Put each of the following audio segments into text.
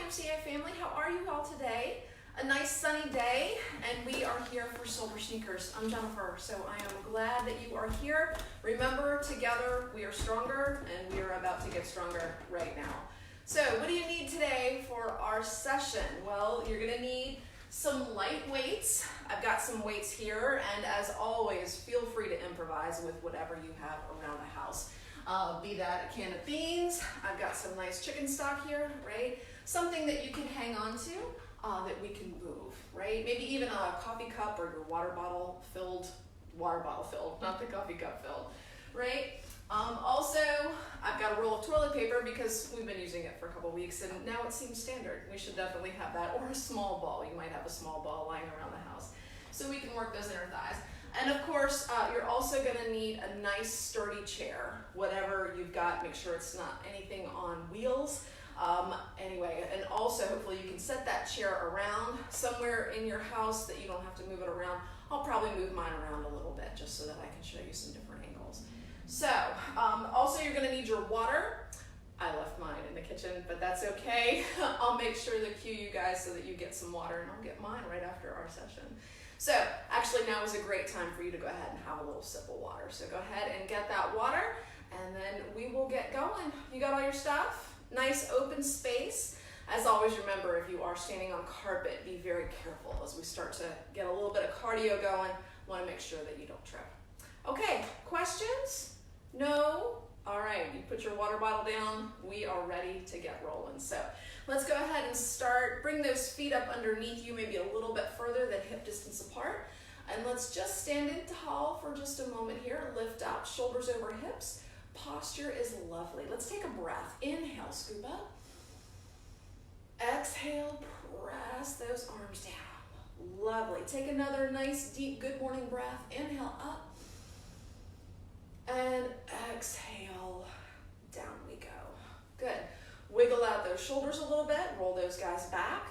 YMCA family, how are you all today? A nice sunny day, and we are here for SilverSneakers. I'm Jennifer, so I am glad that you are here. Remember, together we are stronger, and we are about to get stronger right now. So what do you need today for our session? Well, you're gonna need some light weights. I've got some weights here, and as always, feel free to improvise with whatever you have around the house. Be that a can of beans, I've got some nice chicken stock here, right? Something that you can hang on to, that we can move, right? Maybe even a coffee cup or your water bottle filled, not the coffee cup filled, right? Also, I've got a roll of toilet paper because we've been using it for a couple weeks and now it seems standard. We should definitely have that, or a small ball. You might have a small ball lying around the house. So we can work those inner thighs. And of course, you're also gonna need a nice sturdy chair. Whatever you've got, make sure it's not anything on wheels. Anyway, and also hopefully you can set that chair around somewhere in your house that you don't have to move it around. I'll probably move mine around a little bit just so that I can show you some different angles. So, also you're gonna need your water. I left mine in the kitchen, but that's okay. I'll make sure to cue you guys so that you get some water, and I'll get mine right after our session. So actually now is a great time for you to go ahead and have a little sip of water. So go ahead and get that water, and then we will get going. You got all your stuff? Nice open space. As always, remember, if you are standing on carpet, be very careful as we start to get a little bit of cardio going. Want to make sure that you don't trip. Okay, questions? No? All right, you put your water bottle down. We are ready to get rolling. So let's go ahead and start. Bring those feet up underneath you, maybe a little bit further than hip distance apart. And let's just stand in tall for just a moment here. Lift up, shoulders over hips. Posture is lovely. Let's take a breath. Inhale, scoop up. Exhale, press those arms down. Lovely. Take another nice, deep, good morning breath. Inhale, up. And exhale, down we go. Good. Wiggle out those shoulders a little bit. Roll those guys back.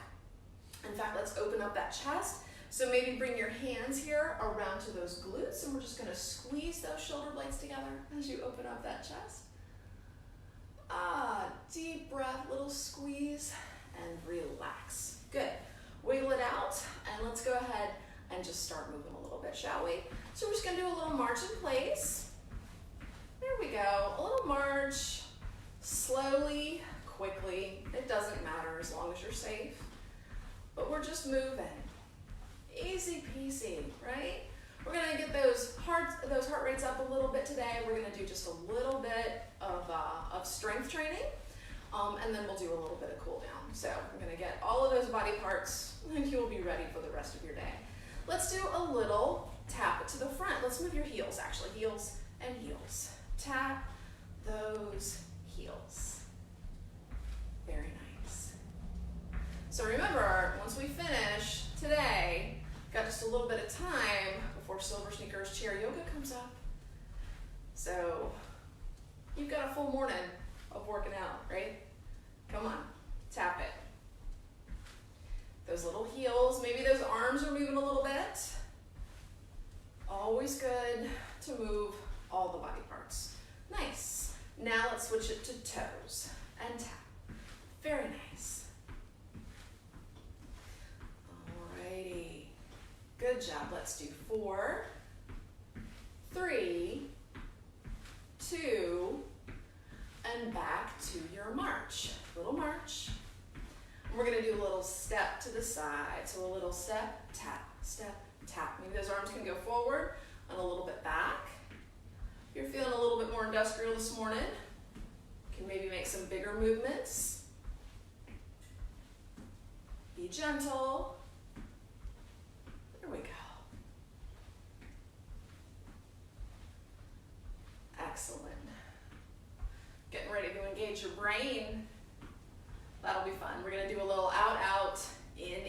In fact, let's open up that chest. So maybe bring your hands here around to those glutes, and we're just gonna squeeze those shoulder blades together as you open up that chest. Deep breath, little squeeze, and relax. Good. Wiggle it out, and let's go ahead and just start moving a little bit, shall we? So we're just gonna do a little march in place. There we go, a little march, slowly, quickly. It doesn't matter as long as you're safe, but we're just moving. Easy peasy, right? We're gonna get those heart rates up a little bit today. We're gonna do just a little bit of strength training, and then we'll do a little bit of cool down. So we're gonna get all of those body parts, and you will be ready for the rest of your day. Let's do a little tap it to the front. Let's move your heels, actually, heels and heels. Tap those heels. Very nice. So remember, once we finish today, got just a little bit of time before SilverSneakers chair yoga comes up. So you've got a full morning of working out, right? Come on, tap it. Those little heels, maybe those arms are moving a little bit. Always good to move all the body parts. Nice. Now let's switch it to toes and tap. Very nice. Alrighty. Good job. Let's do 4, 3, 2, and back to your march. Little march. And we're going to do a little step to the side. So a little step, tap, tap. Maybe those arms can go forward and a little bit back. If you're feeling a little bit more industrial this morning, you can maybe make some bigger movements. Be gentle. There we go. Excellent. Getting ready to engage your brain. That'll be fun. We're gonna do a little out, out, in,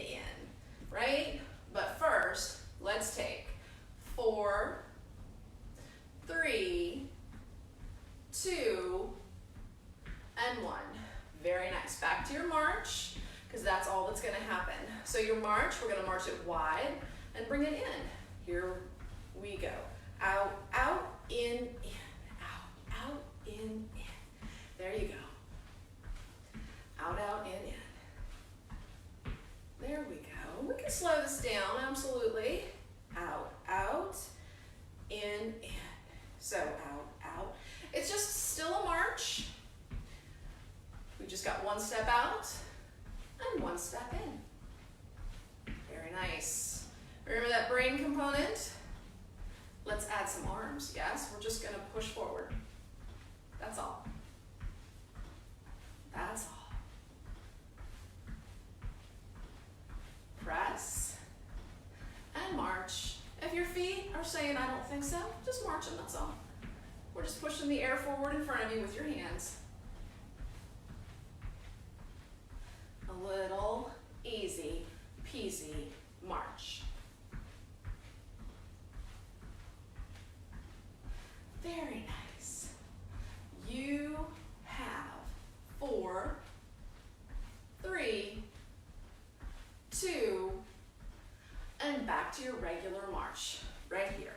right? But first, let's take 4, 3, 2, and 1. Very nice. Back to your march, because that's all that's gonna happen. So your march, we're gonna march it wide and bring it in. Here we go. Out, out, in, out, in. There you go. Out, out, in. just got one step out and one step in. Very nice. Remember that brain component? Let's add some arms. Yes, we're just gonna push forward. That's all. That's all. Press and march. If your feet are saying, I don't think so, just march them, that's all. We're just pushing the air forward in front of you with your hands. A little easy peasy march. Very nice. You have 4, 3, 2, and back to your regular march, right here.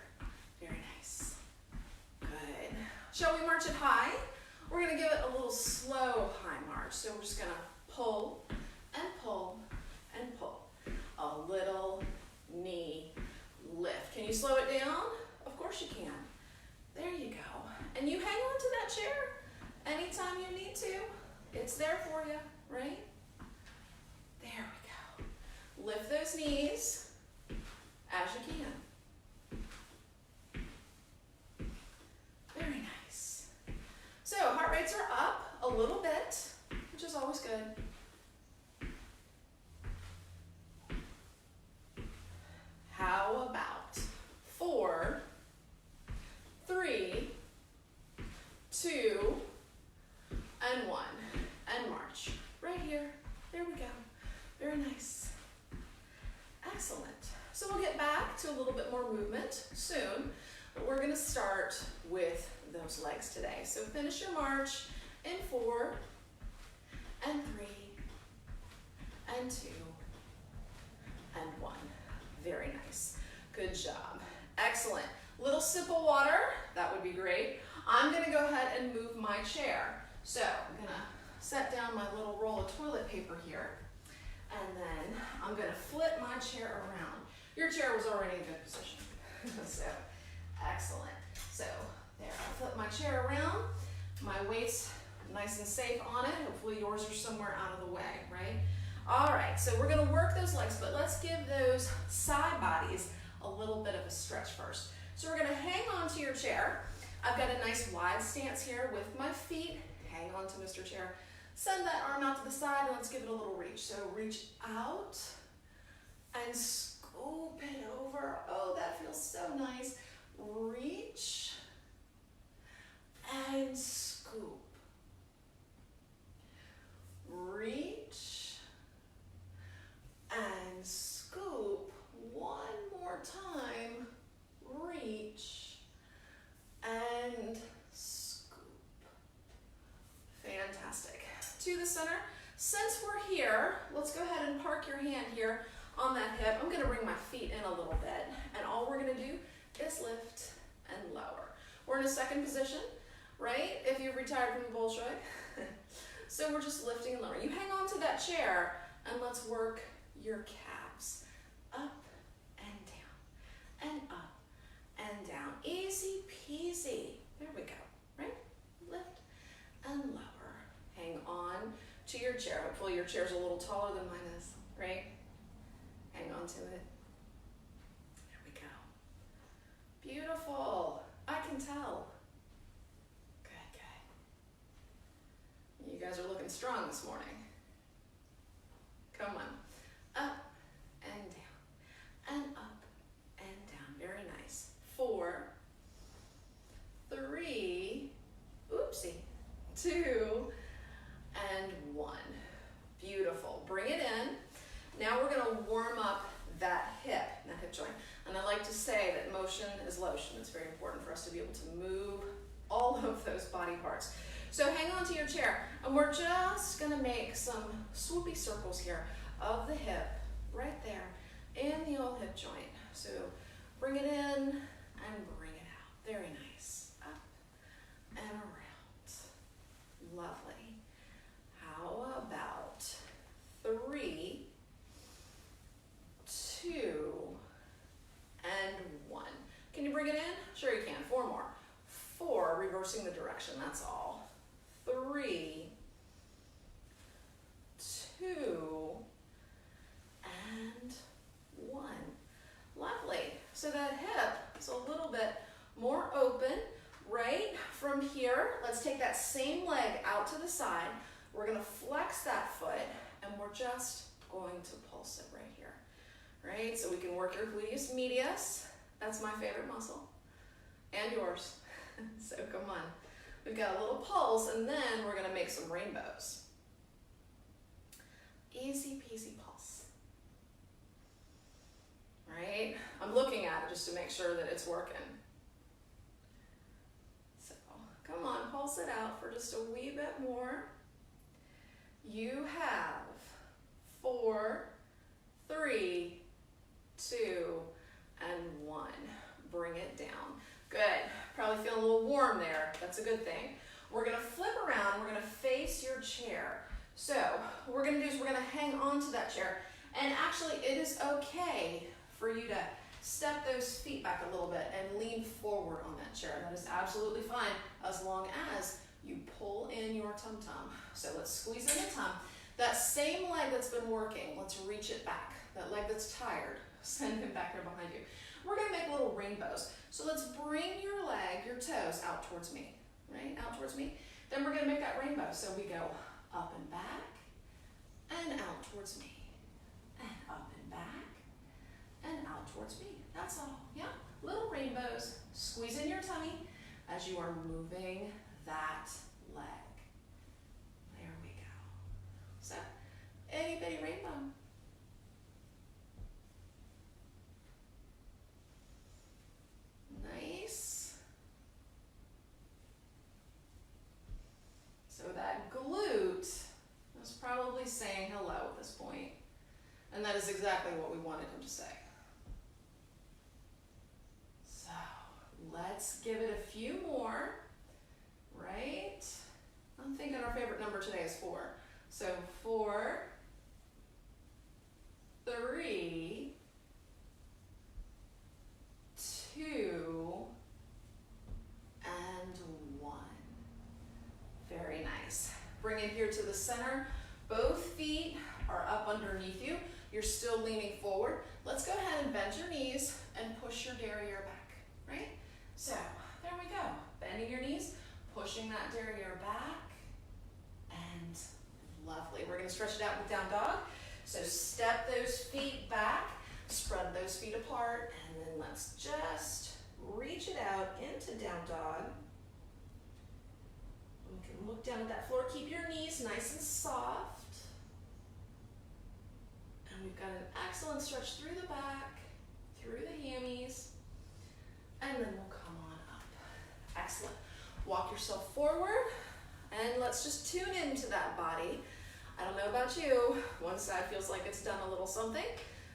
Very nice. Good. Shall we march it high? We're gonna give it a little slow high march. So we're just gonna pull and pull and pull. A little knee lift. Can you slow it down? Of course you can. There you go. And you hang on to that chair anytime you need to. It's there for you, right? There we go. Lift those knees as you can. Very nice. So heart rates are up a little bit, which is always good. How about 4, 3, 2, and 1, and march. Right here. There we go. Very nice. Excellent. So we'll get back to a little bit more movement soon, but we're going to start with those legs today. So finish your march in 4, and 3, and 2, and 1. Very nice. Good job. Excellent. Little sip of water. That would be great. I'm going to go ahead and move my chair. So I'm going to set down my little roll of toilet paper here, and then I'm going to flip my chair around. Your chair was already in good position. So excellent. So there, I flip my chair around. My weight's nice and safe on it. Hopefully yours are somewhere out of the way, right? All right, so we're going to work those legs, but let's give those side bodies a little bit of a stretch first. So we're going to hang on to your chair. I've got a nice wide stance here with my feet. Hang on to Mr. Chair. Send that arm out to the side and let's give it a little reach. So reach out and scoop it over. Oh, that feels so nice. Reach and scoop. Reach and scoop. One more time. Reach and scoop. Fantastic. To the center. Since we're here, let's go ahead and park your hand here on that hip. I'm going to bring my feet in a little bit, and all we're going to do is lift and lower. We're in a second position, right? If you've retired from the bull shrug. So we're just lifting and lowering. You hang on to that chair, and let's work your calves up and down, and up and down. Easy peasy. There we go, right? Lift and lower. Hang on to your chair. Hopefully your chair's a little taller than mine is, right? Hang on to it. There we go. Beautiful. I can tell. Good, good. You guys are looking strong this morning. Come on. Up and down. And up and down. Very nice. 4, 3, oopsie, 2, and 1. Beautiful. Bring it in. Now we're going to warm up that hip joint. And I like to say that motion is lotion. It's very important for us to be able to move all of those body parts. So hang on to your chair, and we're just going to make some swoopy circles here of the hip right there in the old hip joint. So bring it in and bring it out. Very nice. Up and around. Lovely. How about 3, 2, and 1. Can you bring it in? Sure you can. 4 more. 4, reversing the direction, that's all. 3, So a little bit more open, right? From here, let's take that same leg out to the side. We're gonna flex that foot, and we're just going to pulse it right here, right? So we can work your gluteus medius. That's my favorite muscle, and yours. So come on. We've got a little pulse, and then we're gonna make some rainbows. Easy peasy pulse. Right? I'm looking at it just to make sure that it's working. So come on, pulse it out for just a wee bit more. You have 4, 3, 2, and 1. Bring it down. Good. Probably feeling a little warm there. That's a good thing. We're gonna flip around. We're gonna face your chair. So what we're gonna do is we're gonna hang on to that chair. And actually, it is okay for you to step those feet back a little bit and lean forward on that chair. That is absolutely fine as long as you pull in your tum-tum. So let's squeeze in the tum. That same leg that's been working, let's reach it back. That leg that's tired, send him back there behind you. We're gonna make little rainbows. So let's bring your leg, your toes out towards me, right? Out towards me. Then we're gonna make that rainbow. So we go up and back, and out towards me, and up and back, and out towards me. That's all, yeah? Little rainbows. Squeeze in your tummy as you are moving that leg. There we go. So, itty bitty rainbow. Nice. So that glute is probably saying hello at this point. And that is exactly what we wanted him to say. So let's give it a few more, right? I'm thinking our favorite number today is 4. So 4, 3, 2, and 1. Very nice. Bring it here to the center. Both feet are up underneath you. You're still leaning forward. Let's go ahead and bend your knees and push your derriere back, right? So there we go. Bending your knees, pushing that derriere back, and lovely. We're gonna stretch it out with down dog. So step those feet back, spread those feet apart, and then let's just reach it out into down dog. You can look down at that floor. Keep your knees nice and soft. And we've got an excellent stretch through the back, through the hammies, and then we'll come on up. Excellent. Walk yourself forward, and let's just tune into that body. I don't know about you. One side feels like it's done a little something.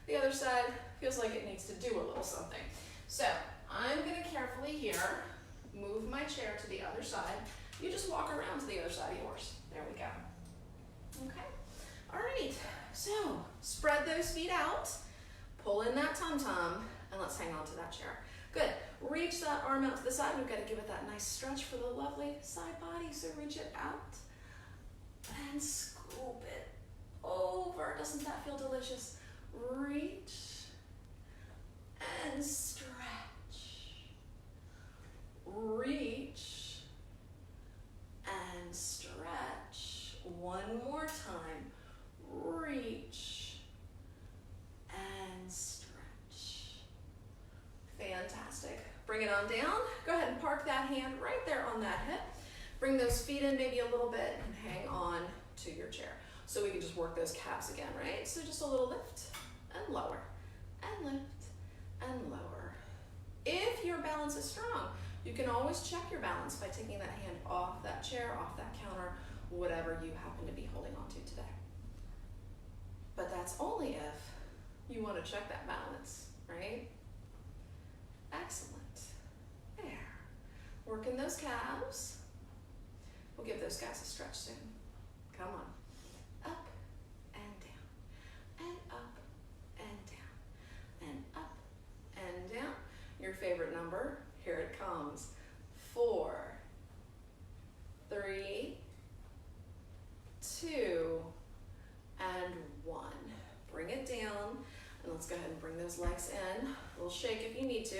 The other side feels like it needs to do a little something. So I'm going to carefully here move my chair to the other side. You just walk around to the other side of yours. There we go. Okay. All right. So spread those feet out, pull in that tum-tum, and let's hang on to that chair. Good. Reach that arm out to the side. We've got to give it that nice stretch for the lovely side body. So reach it out and scoop it over. Doesn't that feel delicious? Reach and stretch. Reach and stretch. One more time. Reach and stretch. Fantastic. Bring it on down. Go ahead and park that hand right there on that hip. Bring those feet in maybe a little bit and hang on to your chair. So we can just work those calves again, right? So just a little lift and lower and lift and lower. If your balance is strong, you can always check your balance by taking that hand off that chair, off that counter, whatever you happen to be holding on to today. But that's only if you want to check that balance, right? Excellent. There. Working those calves. We'll give those guys a stretch soon. Come on. Up and down. And up and down. And up and down. Your favorite number. Here it comes. 4, 3, 2, and 1. Bring it down, and let's go ahead and bring those legs in. A little shake if you need to.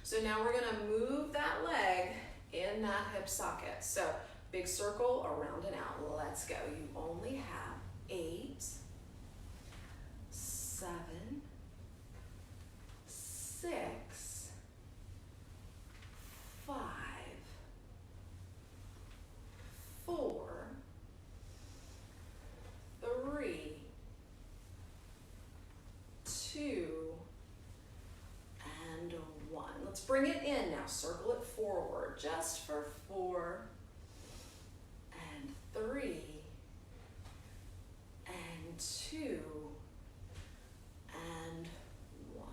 So now we're gonna move that leg in that hip socket. So big circle around and out. Let's go. You only have 8, 7, 6, 5, 4, 3, 2, and 1. Let's bring it in now. Circle it forward just for 4 and 3 and 2 and 1.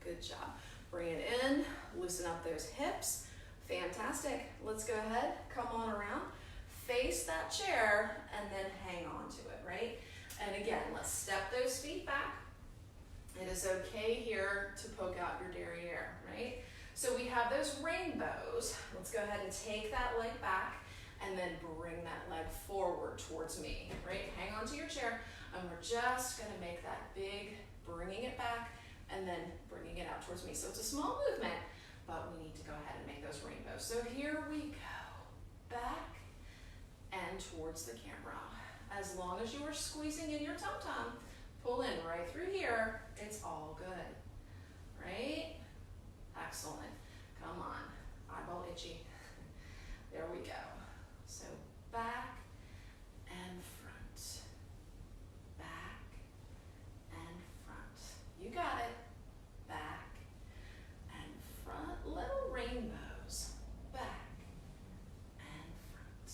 Good job. Bring it in, loosen up those hips. Fantastic. Let's go ahead, come on around, face that chair, and then hang on to it, right? And again, let's step those feet back. It is okay here to poke out your derriere, right? So we have those rainbows. Let's go ahead and take that leg back and then bring that leg forward towards me, right? Hang on to your chair, and we're just gonna make that big, bringing it back and then bringing it out towards me. So it's a small movement, but we need to go ahead and make those rainbows. So here we go, back and towards the camera. As long as you are squeezing in your tum-tum, pull in right through here, it's all good, right? Excellent. Come on, eyeball itchy. There we go. So back and front, back and front. You got it. Back and front, little rainbows. Back and front.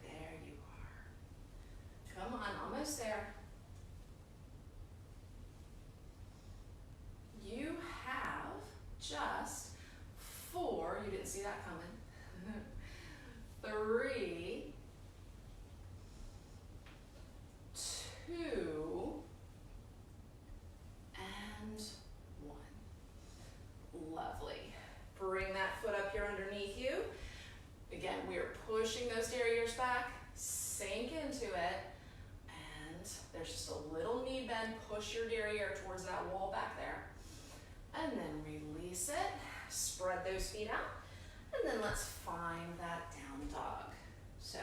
There you are. Come on, almost there. You have just 4, you didn't see that coming, 3, 2, and 1. Lovely. Bring that foot up here underneath you. Again, we are pushing those derrieres back, sink into it, and there's just a little knee bend. Push your derriere towards that wall back there. And then release it, spread those feet out, and then let's find that down dog. So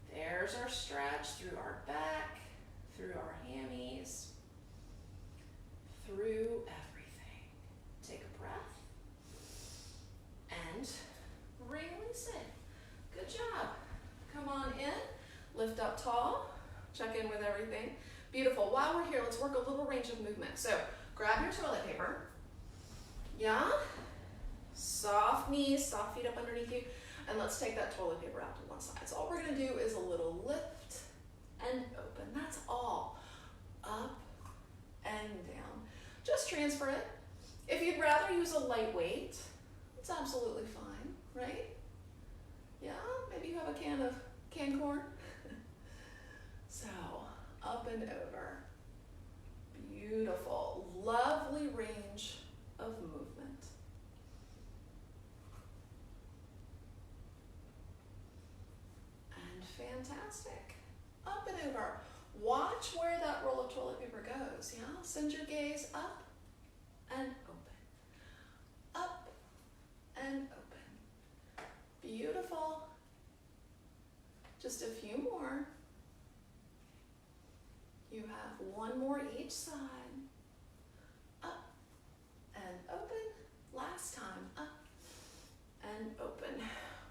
there's our stretch through our back, through our hammies, through everything. Take a breath and release it. Good job. Come on in, lift up tall, check in with everything. Beautiful. While we're here, let's work a little range of movement. So grab your toilet paper. Yeah? Soft knees, soft feet up underneath you. And let's take that toilet paper out to one side. So all we're gonna do is a little lift and open. That's all. Up and down. Just transfer it. If you'd rather use a light weight, it's absolutely fine, right? Yeah, maybe you have a can of canned corn. So, up and over. Beautiful, lovely range of movement. And fantastic. Up and over. Watch where that roll of toilet paper goes, yeah? Send your gaze up and open. Up and open. Beautiful. Just a few more. You have one more each side. Up and open. Last time, up and open.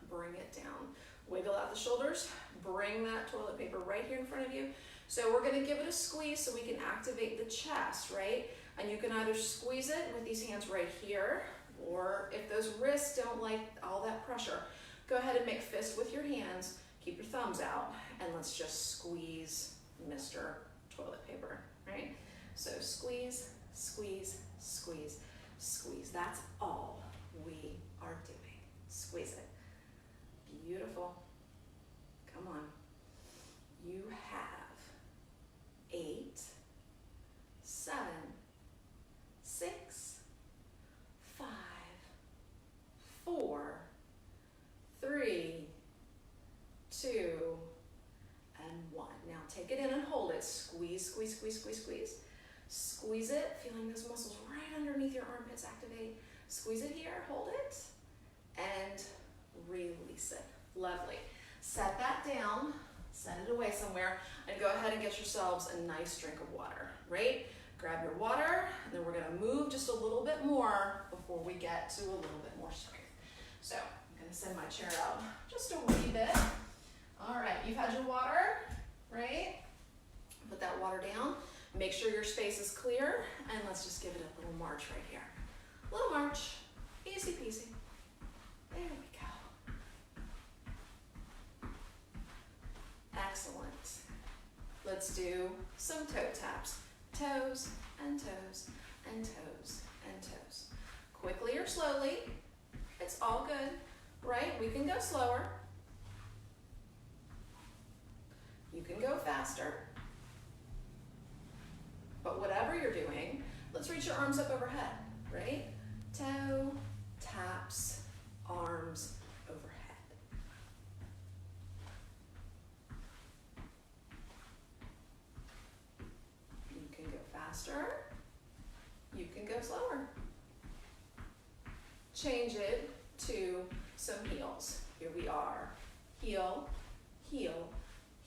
Bring it down. Wiggle out the shoulders. Bring that toilet paper right here in front of you. So we're gonna give it a squeeze so we can activate the chest, right? And you can either squeeze it with these hands right here, or if those wrists don't like all that pressure, go ahead and make fists with your hands, keep your thumbs out, and let's just squeeze Mr. Toilet paper, right? So squeeze, squeeze, squeeze, squeeze. That's all we are doing. Squeeze it. Beautiful. Come on. You have 8, 7, 6, 5, 4, 3, 2, and 1. Now take it in and hold it. Squeeze, squeeze, squeeze, squeeze, squeeze. Squeeze it, feeling those muscles right underneath your armpits activate. Squeeze it here, hold it, and release it. Lovely. Set that down, set it away somewhere, and go ahead and get yourselves a nice drink of water, right? Grab your water, and then we're gonna move just a little bit more before we get to a little bit more strength. So I'm gonna send my chair out just a wee bit. All right, you've had your water, right? Put that water down. Make sure your space is clear, and let's just give it a little march right here. Little march, easy peasy. There we go. Excellent. Let's do some toe taps. Toes and toes and toes and toes. Quickly or slowly, it's all good, right? We can go slower. You can go faster. But whatever you're doing, let's reach your arms up overhead, right? Toe, taps, arms overhead. You can go faster. You can go slower. Change it to some heels. Here we are. Heel, heel,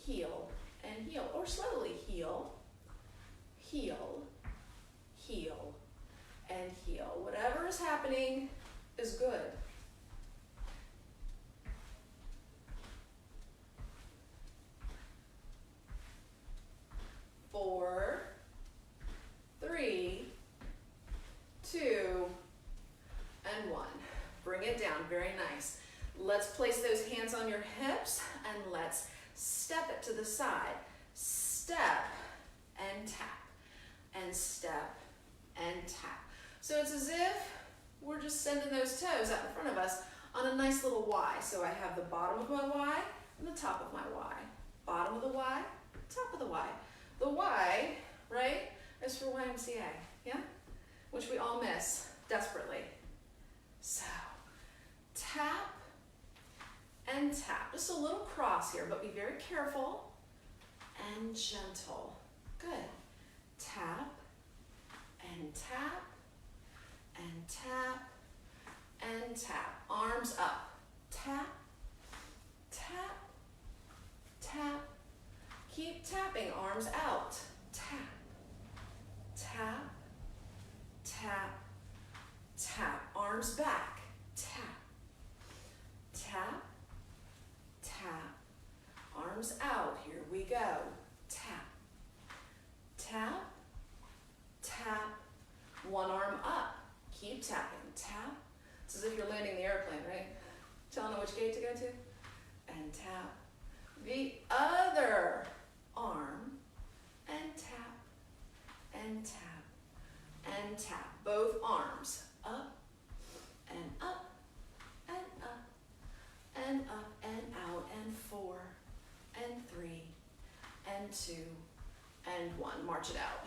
heel, and heel. Or slowly heel, heel, heel, and heel. Whatever is happening is good. Four, three, two, and one. Bring it down, very nice. Let's place those hands on your hips and let's step it to the side. Step and tap. And step and tap. So it's as if we're just sending those toes out in front of us on a nice little Y. So I have the bottom of my Y and the top of my Y. Bottom of the Y, top of the Y. The Y, right, is for YMCA, yeah? Which we all miss desperately. So tap and tap. Just a little cross here, but be very careful and gentle. Good. Tap and tap and tap and tap. Arms up. Tap, tap, tap. Keep tapping. Arms out. Tap, tap, tap, tap. Arms back. Tap, tap, tap. Arms out. Here we go. Tap, tap, tap. One arm up. Keep tapping. Tap. It's as if you're landing the airplane, right? Telling them which gate to go to. And tap. The other arm. And tap. And tap. And tap. Both arms. Up. And up. And up. And up. And out. And 4. And 3. And 2. And 1. March it out.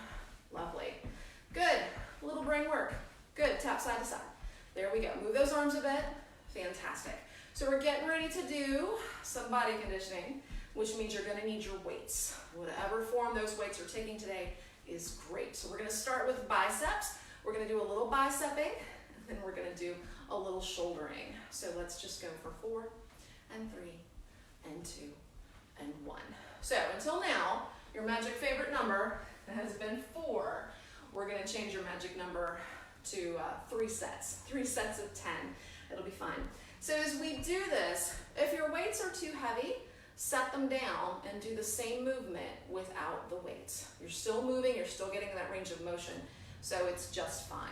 Lovely. Good. A little brain work. Good. Tap side to side. There we go. Move those arms a bit. Fantastic. So we're getting ready to do some body conditioning, which means you're going to need your weights. Whatever form those weights are taking today is great. So we're going to start with biceps. We're going to do a little bicepping, and then we're going to do a little shouldering. So let's just go for 4 and 3 and 2 and 1. So until now, your magic favorite number has been 4. We're going to change your magic number to 3 sets. 3 sets of 10. It'll be fine. So as we do this, if your weights are too heavy, set them down and do the same movement without the weights. You're still moving, you're still getting that range of motion, so it's just fine.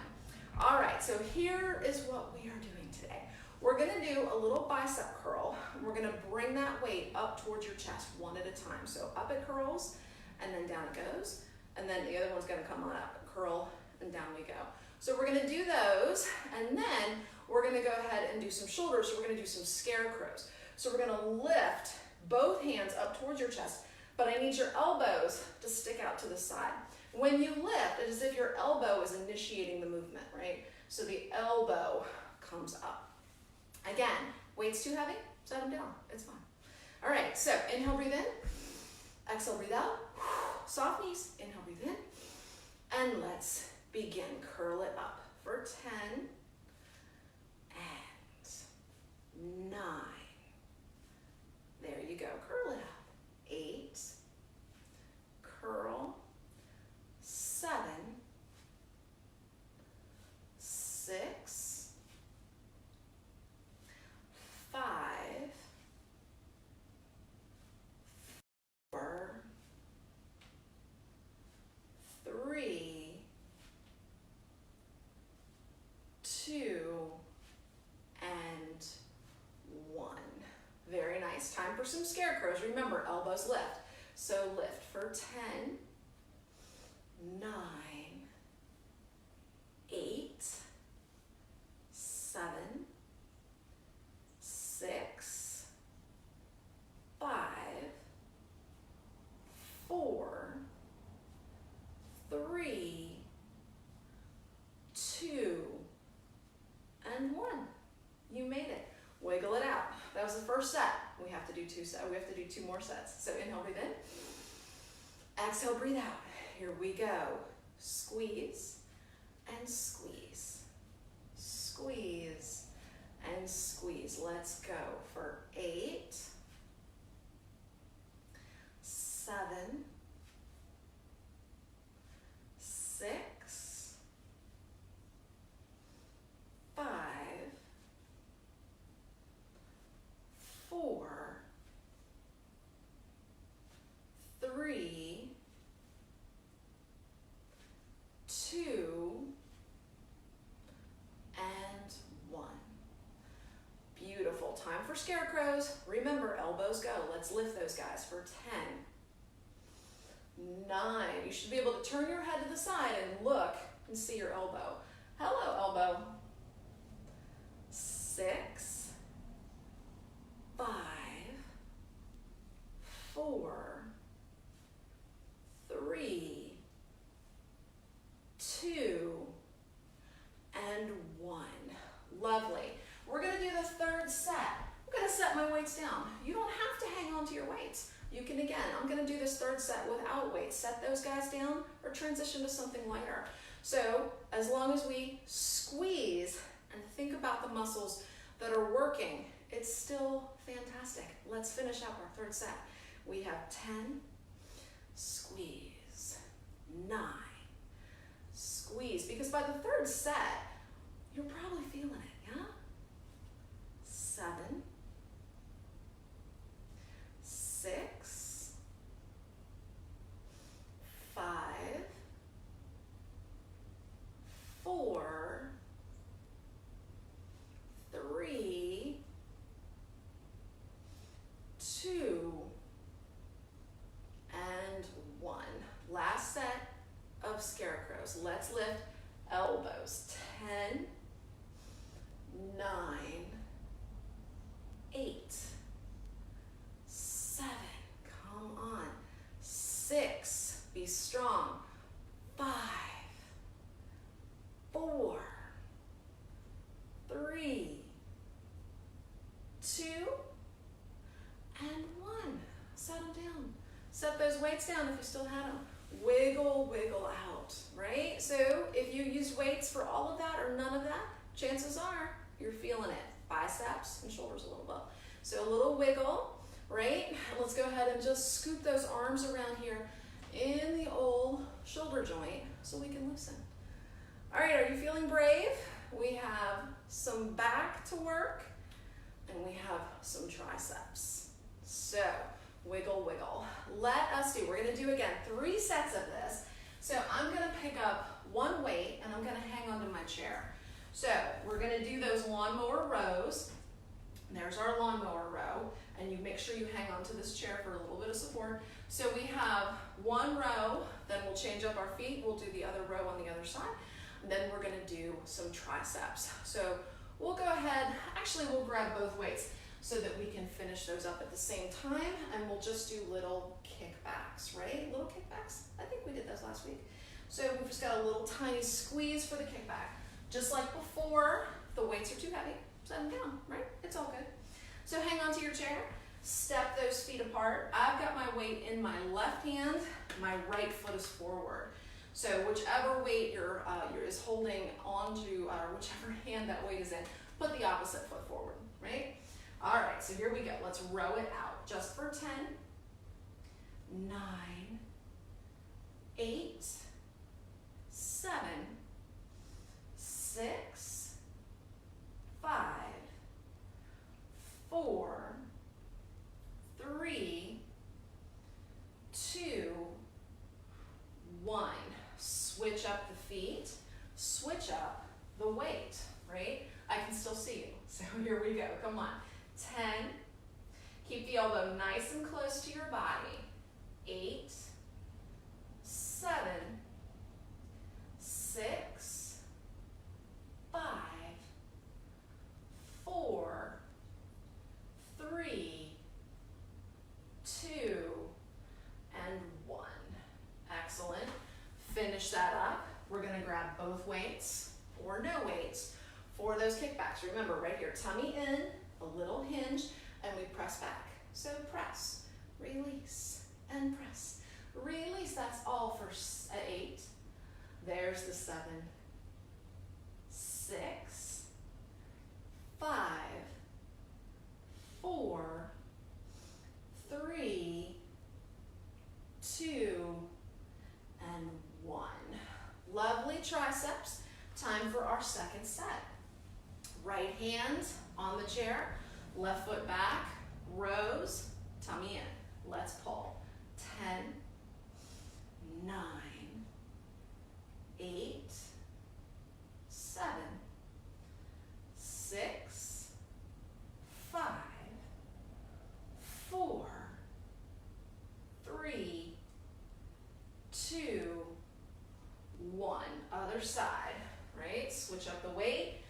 All right, so here is what we are doing today. We're gonna do a little bicep curl. We're gonna bring that weight up towards your chest one at a time. So up it curls, and then down it goes, and then the other one's gonna come on up, curl, and down we go. So we're gonna do those, and then we're gonna go ahead and do some shoulders. So we're gonna do some scarecrows. So we're gonna lift both hands up towards your chest, but I need your elbows to stick out to the side. When you lift, it's as if your elbow is initiating the movement, right? So the elbow comes up. Again, weight's too heavy, set them down, it's fine. All right, so inhale, breathe in. Exhale, breathe out. Soft knees, inhale, breathe in. And up for 10 and 9. There you go, curl it up. 8, curl, 7, 6, 5, 4, 3, 2, and 1. Very nice. Time for some scarecrows. Remember, elbows lift. So lift for 10, 9, 8, 7, 6, 5, 4, 3, 2, and 1. You made it. Wiggle it out. That was the first set. We have to do 2 sets. We have to do 2 more sets. So inhale, breathe in. Exhale, breathe out. Here we go. Squeeze and squeeze. Squeeze and squeeze. Let's go for 8, 7, 6, 5, 4, 3, 2, and 1. Beautiful. Time for scarecrows. Remember, elbows go. Let's lift those guys for 10, 9. You should be able to turn your head to the side and look and see your elbow. Hello, elbow. 6, 5, 4, 3, 2, and 1. Lovely. We're going to do the third set. I'm going to set my weights down. You don't have to hang on to your weights. You can, again, I'm going to do this third set without weights. Set those guys down or transition to something lighter. So as long as we squeeze and think about the muscles that are working, it's still fantastic. Let's finish up our third set. We have 10, squeeze, 9, squeeze. Because by the third set, you're probably feeling it, yeah? 7, 6, 5, 4, 3, 2, and 1. Last set of scarecrows. Let's lift elbows. 10, 9, 8, 7, come on, 6, be strong, 5, 4, 3, 2, and 1. Set them down. Set those weights down if you still had them. Wiggle, wiggle out, right? So if you used weights for all of that or none of that, chances are you're feeling it. Biceps and shoulders a little bit. So a little wiggle, right? Let's go ahead and just scoop those arms around here in the old shoulder joint so we can loosen. All right, are you feeling brave? We have some back to work and we have some triceps. So wiggle, wiggle. Let us do, we're gonna do again 3 sets of this. So I'm gonna pick up one weight and I'm gonna hang onto my chair. So we're gonna do those lawnmower rows. There's our lawnmower row, and you make sure you hang on to this chair for a little bit of support. So we have one row, then we'll change up our feet, we'll do the other row on the other side, and then we're gonna do some triceps. So we'll go ahead, actually we'll grab both weights so that we can finish those up at the same time, and we'll just do little kickbacks, right? Little kickbacks, I think we did those last week. So we've just got a little tiny squeeze for the kickback. Just like before, if the weights are too heavy, set them down, right? It's all good. So hang on to your chair, step those feet apart. I've got my weight in my left hand, my right foot is forward. So whichever weight you're is holding onto, whichever hand that weight is in, put the opposite foot forward, right? All right, so here we go. Let's row it out just for 10, 9, 8, 7, 6, 5, 4, 3, 2, 1. Switch up the feet, switch up the weight, right? I can still see you, so here we go, come on. 10, keep the elbow nice and close to your body. 8, 7, 6, 5, 4, 3, 2, and 1. Excellent. Finish that up. We're gonna grab both weights or no weights for those kickbacks. Remember, right here, tummy in, a little hinge, and we press back. So press, release, and press. Release, that's all for 8. There's the 7, 6, 5, 4, 3, 2, and 1. Lovely triceps. Time for our second set. Right hand on the chair, left foot back, rows, tummy in. Let's pull. 10, 9, 8, 7, 6, 5, 4, 3, 2, 1. Other side, right? Switch up the weight,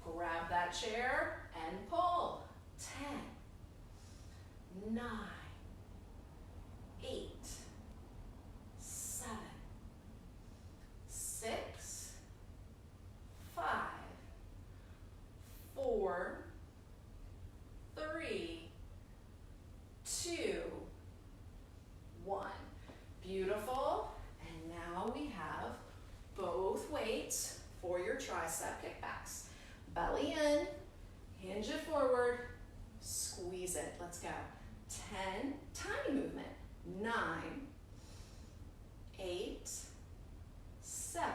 grab that chair, and pull. 10, 9, 8, 7, 6, 5, 4, 3, 2, 1. Beautiful. And now we have both weights for your tricep kickbacks. Belly in, hinge it forward, squeeze it. Let's go. 10, tiny movement. 9, 8, 7,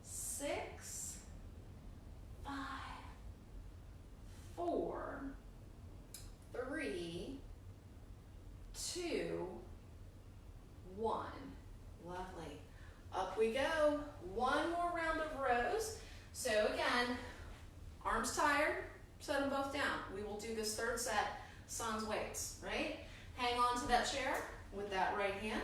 6, 5, 4, 3, 2, 1. Lovely. Up we go. One more round of rows. So again, arms tired, set them both down. We will do this third set sans weights, right? Hang on to that chair with that right hand.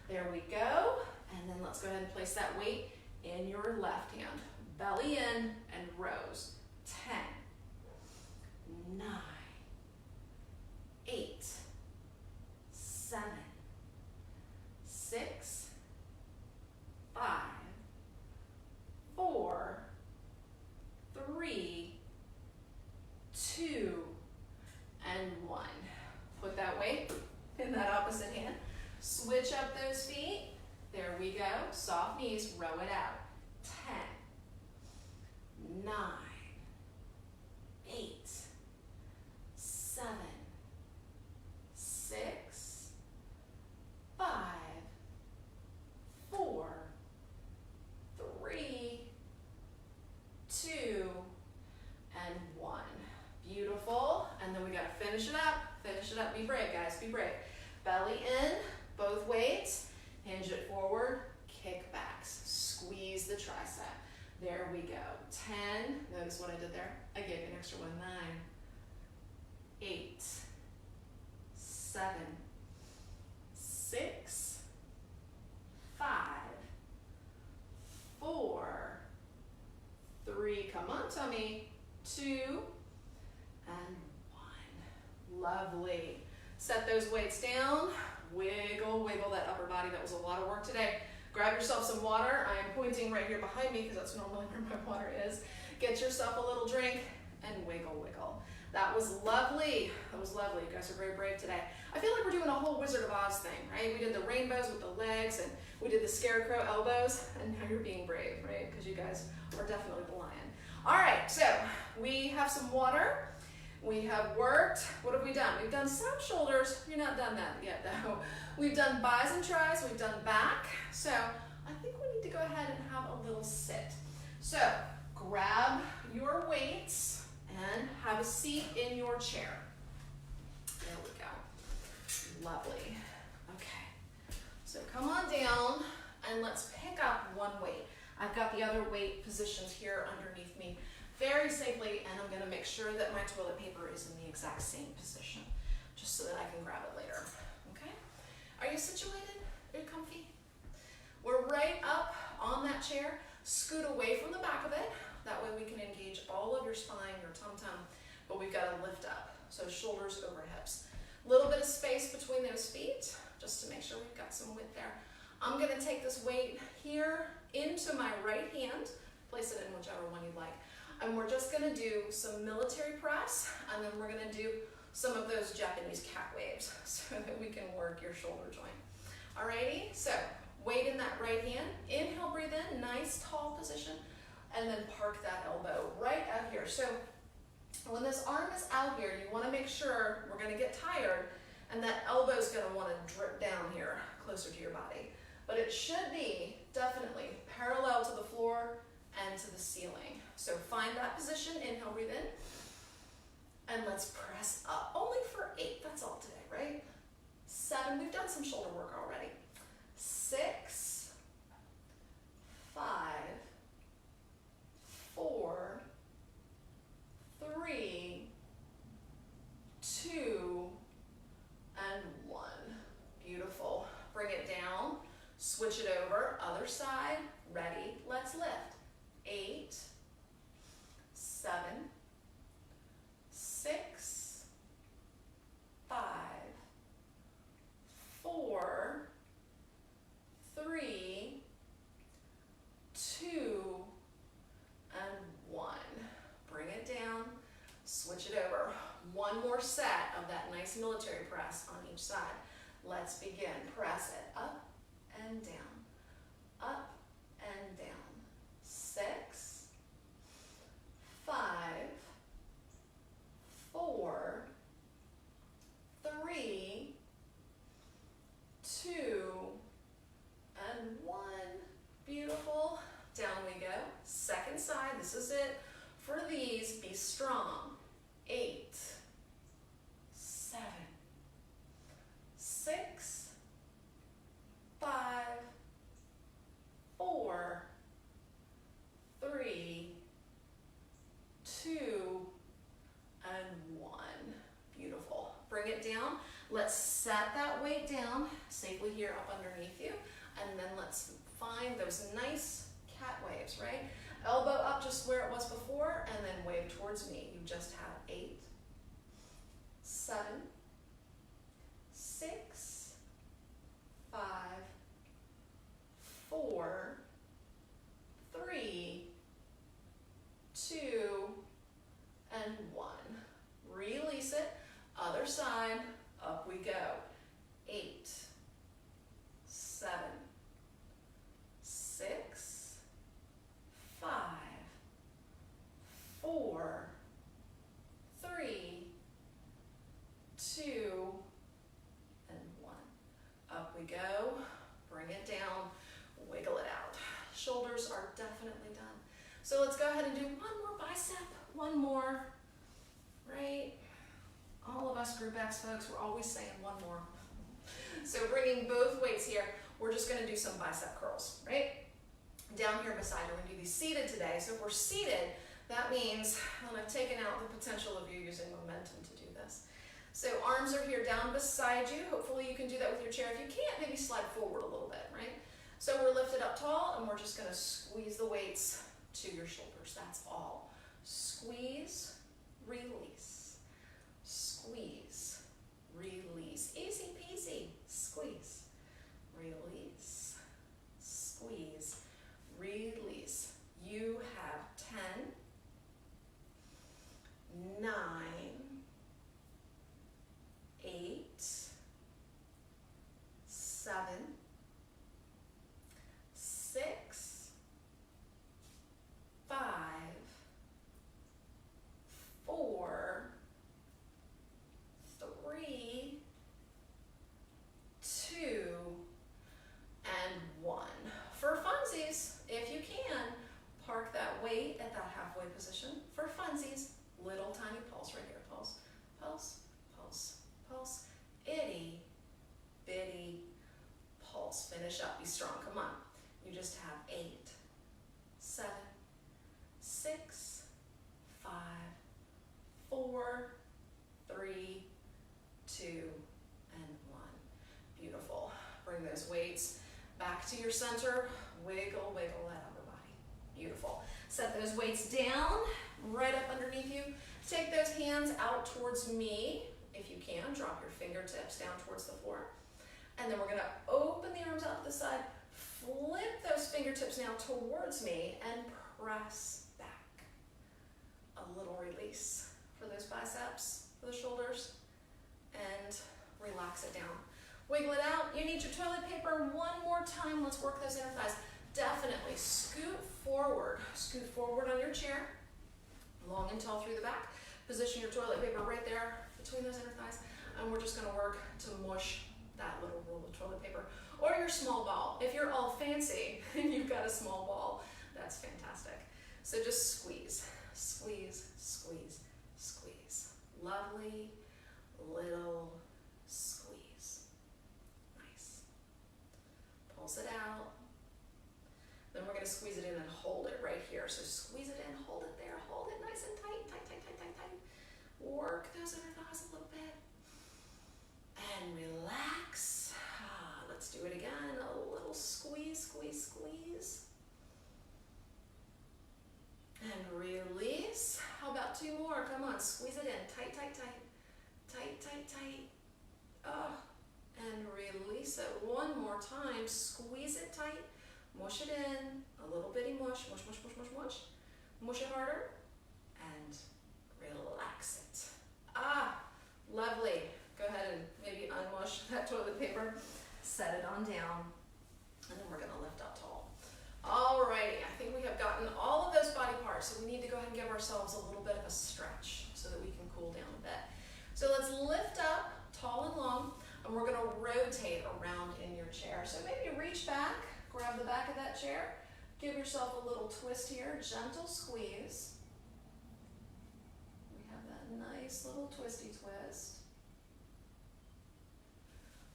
There we go. And then let's go ahead and place that weight in your left hand. Belly in and rows. 10, 9, 8, 7, 6, 5, 4, 3, 2, and 1. Put that weight in that opposite hand. Switch up those feet. There we go. Soft knees, row it out. 10, 9, 8, 7, 6, 5, 4, 3, 2, and 1. Beautiful. And then we gotta finish it up. Finish it up. Be brave, guys. Be brave. Belly in, both weights. Hinge it forward. Kickbacks. Squeeze the tricep. There we go. 10. Notice what I did there? I gave you an extra one. 9, 8, 7, 6, 5, 4, 3. Come on, tummy. 2, and 1. Lovely. Set those weights down. Wiggle, wiggle that upper body. That was a lot of work today. Grab yourself some water. I am pointing right here behind me because that's normally where my water is. Get yourself a little drink and wiggle, wiggle. That was lovely. That was lovely. You guys are very brave today. I feel like we're doing a whole Wizard of Oz thing, right? We did the rainbows with the legs, and we did the scarecrow elbows, and now you're being brave, right? Because you guys are definitely the lion. All right, so we have some water. We have worked. What have we done? We've done some shoulders. You're not done that yet, though. We've done bis and tris. We've done back. So I think we need to go ahead and have a little sit. So grab your weights and have a seat in your chair. There we go. Lovely. Okay. So come on down and let's pick up one weight. I've got the other weight positioned here underneath me very safely, and I'm going to make sure that my toilet paper is in the exact same position, just so that I can grab it later. Okay? Are you situated? Are you comfy? We're right up on that chair. Scoot away from the back of it. That way we can engage all of your spine, your tum-tum, but we've got to lift up. So shoulders over hips. A little bit of space between those feet, just to make sure we've got some width there. I'm going to take this weight here into my right hand, place it in whichever one you'd like, and we're just going to do some military press, and then we're going to do some of those Japanese cat waves so that we can work your shoulder joint. Alrighty, so weight in that right hand. Inhale, breathe in, nice tall position, and then park that elbow right out here. So when this arm is out here, you want to make sure we're going to get tired, and that elbow is going to want to drip down here closer to your body. But it should be definitely parallel to the floor and to the ceiling. So find that position, inhale, breathe in, and let's press up. Only for 8, that's all today, right? 7, we've done some shoulder work already. 6, 5, 4, 3, 2, and 1. Beautiful. Bring it down, switch it over, other side, ready, let's lift. 8, 7, 6, 5, 4, 3, 2, and 1. Bring it down, switch it over. One more set of that nice military press on each side. Let's begin. Press it up and down, up and down. 6, 5, 4, 3, 2, and 1. Beautiful. Down we go. Second side. This is it. For these, be strong. 8, 7, 6, 5, 4, 3, 2, and 1. Beautiful. Bring it down. Let's set that weight down safely here up underneath you, and then let's find those nice cat waves, right? Elbow up just where it was before, and then wave towards me. You just have 8, 7, 6, 5, 4, 3, 2, and 1. Release it. Other side. Up we go. 8, 7, 6, 5, 4, 3, 2, and 1. Up we go. Bring it down. Wiggle it out. Shoulders are definitely done. So let's go ahead and do one more bicep. One more. Right? All of us group X folks, we're always saying one more. So bringing both weights here, we're just going to do some bicep curls, right? Down here beside you, we're going to do these seated today. So if we're seated, that means, and I've taken out the potential of you using momentum to do this. So arms are here down beside you. Hopefully you can do that with your chair. If you can't, maybe slide forward a little bit, right? So we're lifted up tall, and we're just going to squeeze the weights to your shoulders. That's all. Squeeze, release. Squeeze, release. Easy peasy. Squeeze, release, squeeze, release. You have 10, 9, finish up. Be strong. Come on. You just have 8, 7, 6, 5, 4, 3, 2, and 1. Beautiful. Bring those weights back to your center. Wiggle, wiggle that upper body. Beautiful. Set those weights down, right up underneath you. Take those hands out towards me. If you can, drop your fingertips down towards the floor. And then we're gonna open the arms out to the side, flip those fingertips now towards me, and press back. A little release for those biceps, for the shoulders, and relax it down. Wiggle it out. You need your toilet paper one more time. Let's work those inner thighs. Definitely scoot forward on your chair, long and tall through the back. Position your toilet paper right there between those inner thighs, and we're just gonna work to mush that little roll of toilet paper, or your small ball. If you're all fancy and you've got a small ball, that's fantastic. So just squeeze, squeeze, squeeze, squeeze. Lovely little squeeze. Nice. Pulse it out. Then we're gonna squeeze it in and hold it right here. So squeeze it in, hold it there, hold it nice and tight, tight, tight, tight, tight, tight. Work those inner thighs a little bit. And relax. Let's do it again. A little squeeze, squeeze, squeeze. And release. How about 2 more? Come on, squeeze it in. Tight, tight, tight. Tight, tight, tight. And release it one more time. Squeeze it tight. Mush it in. A little bitty mush. Mush, mush, mush, mush, mush. Mush it harder. And relax it. Lovely. Go ahead and maybe unmush that toilet paper. Set it on down. And then we're going to lift up tall. Alrighty, I think we have gotten all of those body parts, so we need to go ahead and give ourselves a little bit of a stretch so that we can cool down a bit. So let's lift up tall and long, and we're going to rotate around in your chair. So maybe reach back, grab the back of that chair, give yourself a little twist here, gentle squeeze. We have that nice little twisty twist.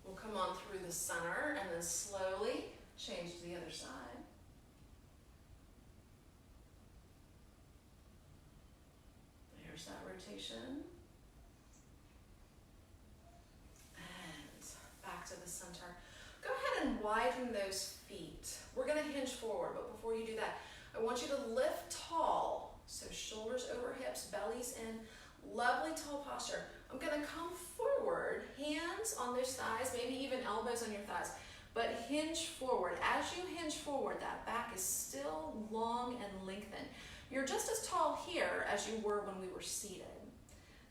We'll come on through the center and then slowly change to the other side. There's that rotation. And back to the center. Go ahead and widen those feet. We're going to hinge forward, but before you do that, I want you to lift tall. So shoulders over hips, bellies in, lovely tall posture. I'm going to come forward, hands on those thighs, maybe even elbows on your thighs, but hinge forward. As you hinge forward, that back is still long and lengthened. You're just as tall here as you were when we were seated.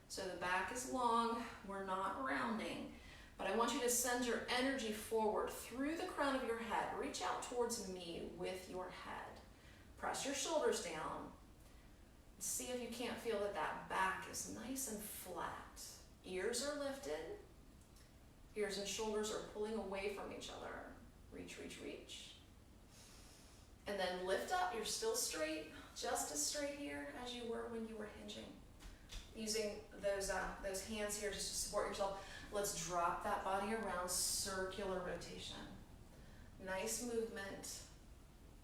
So the back is long, we're not rounding, but I want you to send your energy forward through the crown of your head. Reach out towards me with your head. Press your shoulders down. See if you can't feel that that back is nice and flat. Ears are lifted. Ears and shoulders are pulling away from each other. Reach, reach, reach. And then lift up. You're still straight, just as straight here as you were when you were hinging. Using those hands here just to support yourself. Let's drop that body around, circular rotation. Nice movement.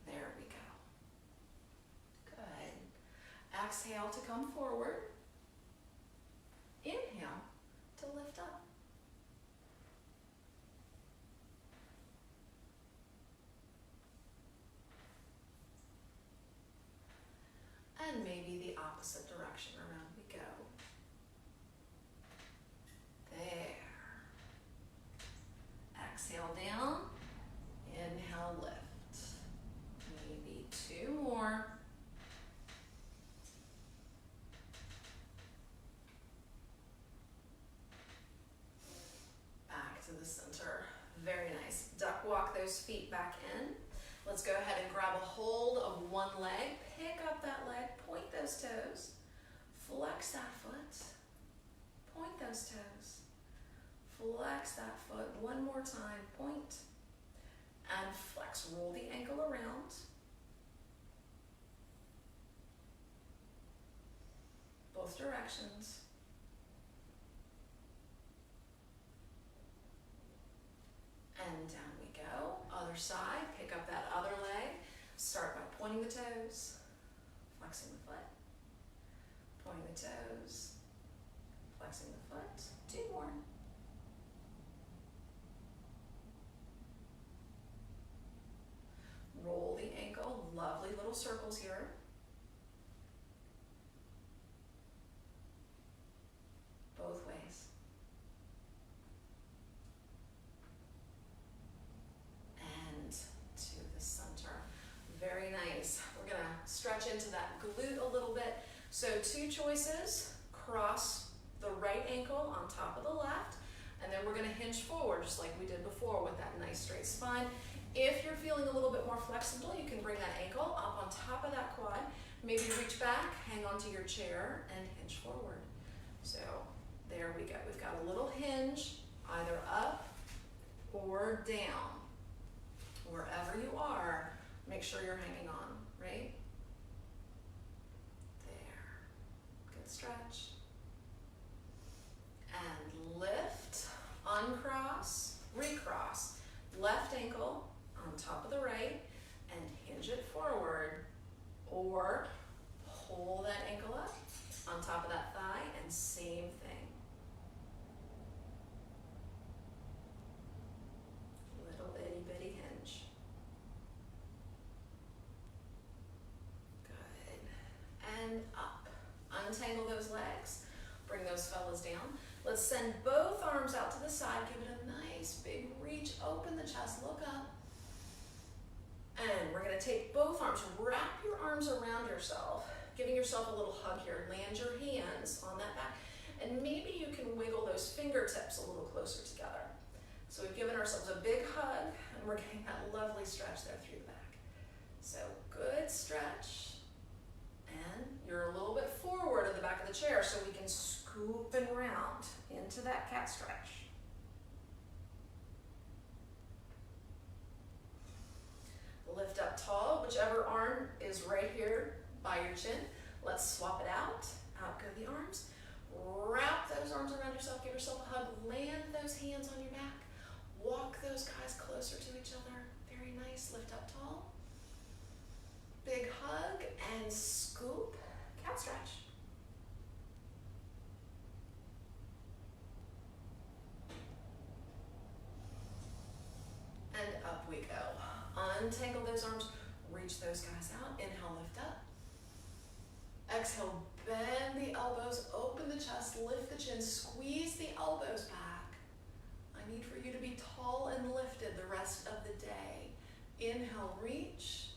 There we go. Good. Exhale to come forward. Inhale to lift up. And maybe the opposite direction around we go. There. Exhale down. Inhale, lift. Maybe 2 more. Back to the center. Very nice. Duck walk those feet back in. Let's go ahead and grab a hold of one leg. Pick up that leg. Point those toes. Flex that foot. Point those toes. Flex that foot one more time. Point and flex. Roll the ankle around. Both directions. And down we go. Other other side. Pick up that other leg. Start by pointing the toes, flexing the foot, pointing the toes, flexing the foot. 2 more. Roll the ankle, lovely little circles here. Both ways. And to the center. Very nice. We're gonna stretch into that glute a little bit. So 2 choices, cross the right ankle on top of the left, and then we're gonna hinge forward just like we did before with that nice straight spine. If you're feeling a little bit more flexible, you can bring that ankle up on top of that quad. Maybe reach back, hang onto your chair, and hinge forward. So there we go. We've got a little hinge, either up or down. Wherever you are, make sure you're hanging on, right? There. Good stretch. And lift, uncross, recross. Left ankle on top of the right and hinge it forward, or pull that ankle up on top of that thigh and same thing. Little itty bitty hinge. Good. And up. Untangle those legs. Bring those fellas down. Let's send both arms out to the side. Give it a nice big reach. Open the chest. Look up. And we're going to take both arms. Wrap your arms around yourself. Giving yourself a little hug here. Land your hands on that back. And maybe you can wiggle those fingertips a little closer together. So we've given ourselves a big hug. And we're getting that lovely stretch there through the back. So good stretch. And you're a little bit forward at the back of the chair so we can scoop and round into that cat stretch. Lift up tall, whichever arm is right here by your chin. Let's swap it out. Out go the arms. Wrap those arms around yourself. Give yourself a hug. Land those hands on your back. Walk those guys closer to each other. Very nice. Lift up tall. Big hug and scoop. Cat stretch. And up we go. Untangle those arms, reach those guys out. Inhale, lift up. Exhale, bend the elbows, open the chest, lift the chin, squeeze the elbows back. I need for you to be tall and lifted the rest of the day. Inhale, reach.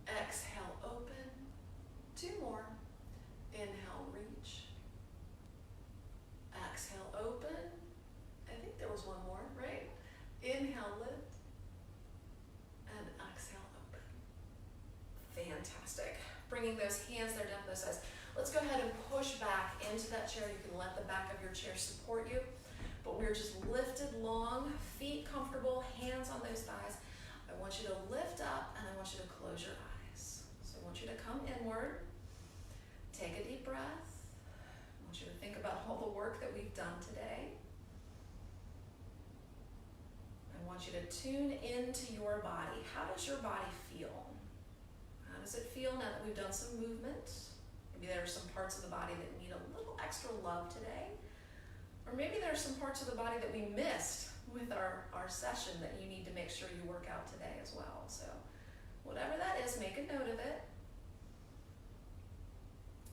Exhale, open. 2 more. Inhale, reach. Exhale, open. I think there was one more, right? Inhale, lift. And exhale, open. Fantastic. Bringing those hands there down to those sides. Let's go ahead and push back into that chair. You can let the back of your chair support you. But we're just lifted long, feet comfortable, hands on those thighs. I want you to lift up and I want you to close your eyes. So I want you to come inward. Take a deep breath. I want you to think about all the work that we've done today. I want you to tune into your body. How does your body feel? How does it feel now that we've done some movement? Maybe there are some parts of the body that need a little extra love today. Or maybe there are some parts of the body that we missed with our session that you need to make sure you work out today as well. So whatever that is, make a note of it.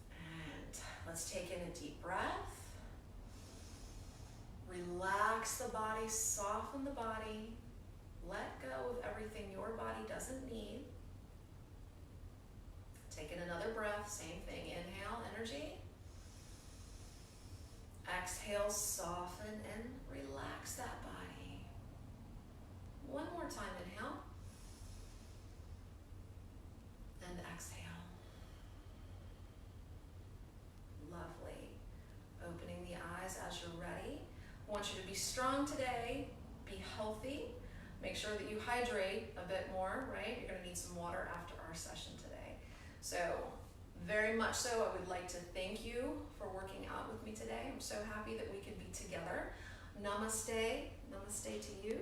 And let's take in a deep breath. Relax the body, soften the body. Let go of everything your body doesn't need. Take in another breath, same thing. Inhale, energy. Exhale, soften and relax that body. One more time, inhale. And exhale. Lovely. Opening the eyes as you're ready. I want you to be strong today, be healthy. Make sure that you hydrate a bit more, right? You're gonna need some water after our session today. So, very much so, I would like to thank you for working out with me today. I'm so happy that we can be together. Namaste, namaste to you.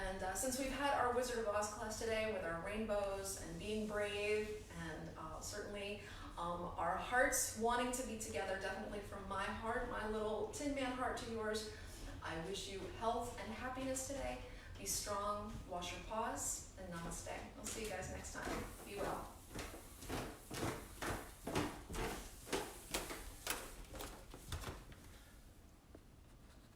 And And since we've had our Wizard of Oz class today with our rainbows and being brave and certainly our hearts wanting to be together, definitely from my heart, my little Tin Man heart to yours, I wish you health and happiness today. Be strong, wash your paws, and